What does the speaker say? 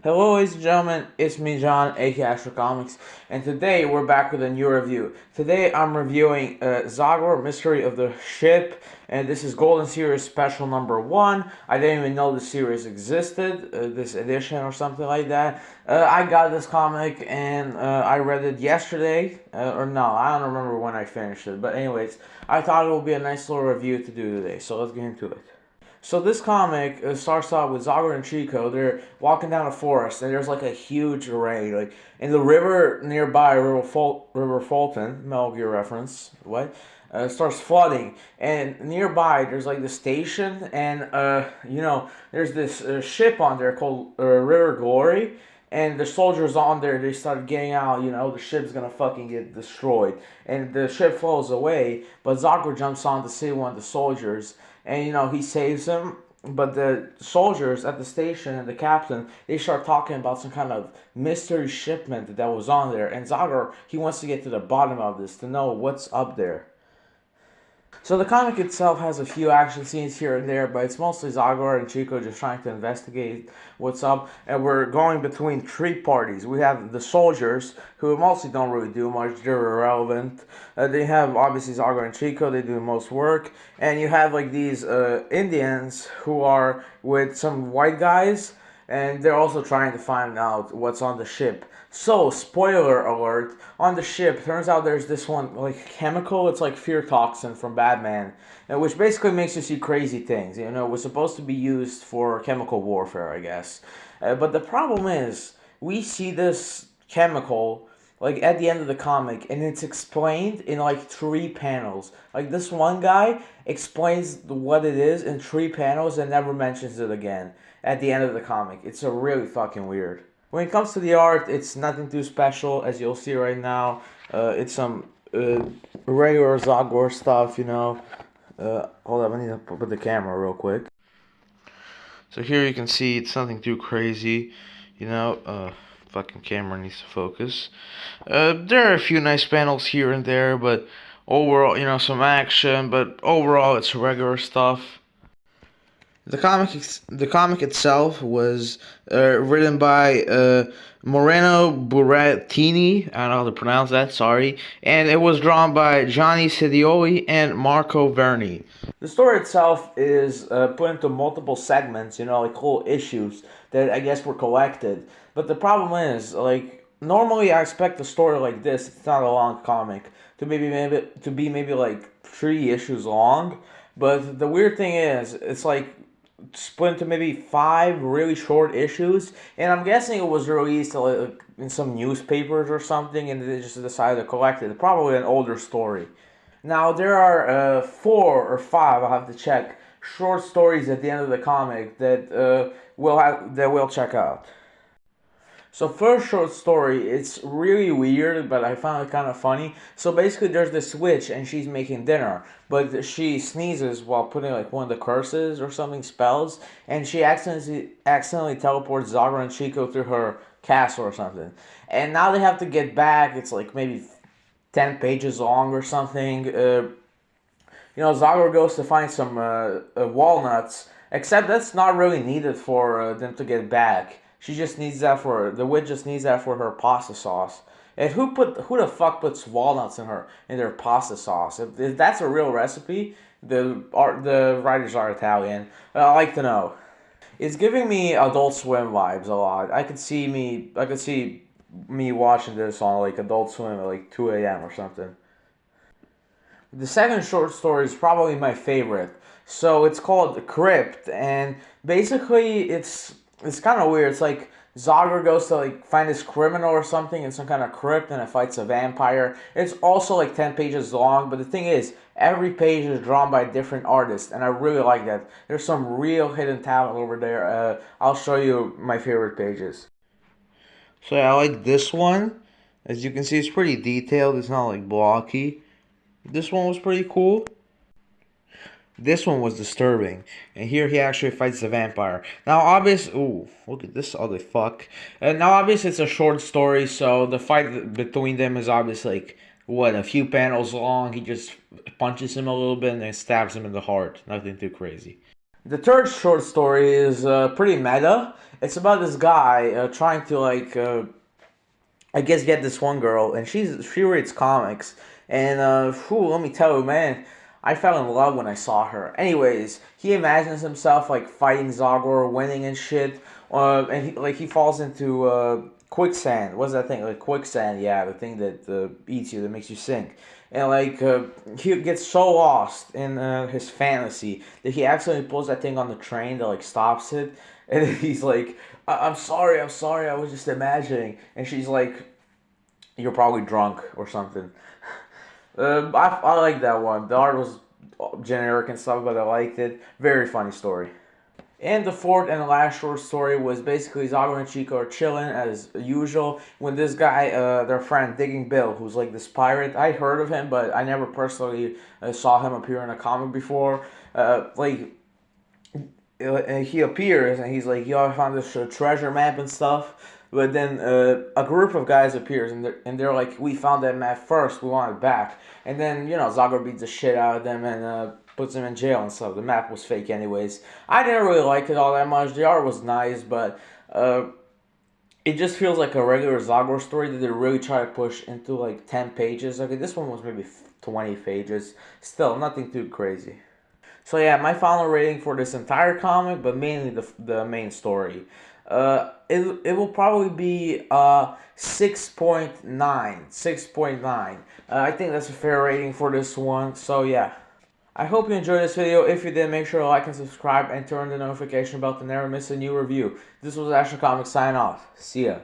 Hello, ladies and gentlemen, it's me, John, aka Astro Comics, and today we're back with a new review. Today I'm reviewing Zagor, Mystery of the Ship, and this is Golden Series Special number 1. I didn't even know the series existed, this edition or something like that. I got this comic and I read it yesterday, or no, I don't remember when I finished it, but anyways, I thought it would be a nice little review to do today, so let's get into it. So this comic starts out with Zagor and Chico. They're walking down a forest, and there's like a huge rain. Like in the river nearby, River Fulton, Metal Gear reference. What? Starts flooding, and nearby there's like the station, and there's this ship on there called River Glory, and the soldiers on there, they started getting out. The ship's gonna fucking get destroyed, and the ship flows away. But Zagor jumps on to save one of the soldiers, and he saves him. But the soldiers at the station and the captain, they start talking about some kind of mystery shipment that was on there, and Zagor, he wants to get to the bottom of this to know what's up there. So the comic itself has a few action scenes here and there, but it's mostly Zagor and Chico just trying to investigate what's up. And we're going between three parties. We have the soldiers, who mostly don't really do much, they're irrelevant. They have obviously Zagor and Chico, they do most work. And you have like these Indians who are with some white guys, and they're also trying to find out what's on the ship. So, spoiler alert, on the ship, turns out there's this one, like, chemical, it's like fear toxin from Batman, which basically makes you see crazy things. It was supposed to be used for chemical warfare, I guess. But the problem is, we see this chemical, like, at the end of the comic, and it's explained in, like, 3 panels. Like, this one guy explains what it is in 3 panels and never mentions it again at the end of the comic. It's a really fucking weird. When it comes to the art, it's nothing too special, as you'll see right now. It's some regular Zagor stuff, hold up, I need to put the camera real quick. So here you can see it's nothing too crazy, fucking camera needs to focus. There are a few nice panels here and there, but overall, some action, but overall it's regular stuff. The comic itself was written by Moreno Burattini. I don't know how to pronounce that. Sorry, and it was drawn by Johnny Sedioli and Marco Verni. The story itself is put into multiple segments. Like whole issues that I guess were collected. But the problem is, like, normally I expect a story like this. It's not a long comic to be maybe like 3 issues long. But the weird thing is, it's like split into maybe 5 really short issues, and I'm guessing it was released like in some newspapers or something, and they just decided to collect it. Probably an older story. Now there are 4 or 5, I'll have to check, short stories at the end of the comic that we'll check out. So first short story, it's really weird, but I found it kind of funny. So basically there's this witch and she's making dinner, but she sneezes while putting like one of the curses or something, spells, and she accidentally teleports Zagor and Chico through her castle or something. And now they have to get back, it's like maybe 10 pages long or something. Zagor goes to find some walnuts, except that's not really needed for them to get back. The witch just needs that for her pasta sauce. And who the fuck puts walnuts in their pasta sauce? If that's a real recipe, the writers are Italian. I'd like to know. It's giving me Adult Swim vibes a lot. I could see me watching this on like Adult Swim at like 2 a.m. or something. The second short story is probably my favorite. So it's called The Crypt, and basically it's kind of weird. It's like Zagor goes to like find this criminal or something in some kind of crypt, and it fights a vampire. It's also like 10 pages long, but the thing is, every page is drawn by a different artist, and I really like that. There's some real hidden talent over there. I'll show you my favorite pages. So yeah, I like this one. As you can see, it's pretty detailed. It's not like blocky. This one was pretty cool. This one was disturbing, and here he actually fights the vampire. Now, ooh, look at this ugly fuck. And now, obviously, it's a short story, so the fight between them is obviously like, a few panels long. He just punches him a little bit and then stabs him in the heart. Nothing too crazy. The third short story is pretty meta. It's about this guy trying to I guess get this one girl, and she reads comics, and let me tell you, man, I fell in love when I saw her. Anyways, he imagines himself like fighting Zagor, winning and shit, and he falls into quicksand. What's that thing? Like quicksand, yeah, the thing that eats you, that makes you sink. And he gets so lost in his fantasy that he accidentally pulls that thing on the train that like stops it, and he's like, I'm sorry, I was just imagining." And she's like, "You're probably drunk or something." I like that one. The art was generic and stuff, but I liked it. Very funny story. And the fourth and last short story was basically Zagor and Chico are chilling as usual when this guy, their friend Digging Bill, who's like this pirate. I heard of him, but I never personally saw him appear in a comic before. He appears and he's like, "Yo, I found this treasure map and stuff." But then a group of guys appears and they're like, "We found that map first. We want it back." And then Zagor beats the shit out of them and puts them in jail and stuff. The map was fake, anyways. I didn't really like it all that much. The art was nice, but it just feels like a regular Zagor story that they really try to push into like 10 pages. Okay, this one was maybe 20 pages. Still, nothing too crazy. So yeah, my final rating for this entire comic, but mainly the main story, it will probably be 6.9, 6.9. I think that's a fair rating for this one. So yeah, I hope you enjoyed this video. If you did, make sure to like and subscribe and turn the notification bell to never miss a new review. This was Asher Comics sign off. See ya.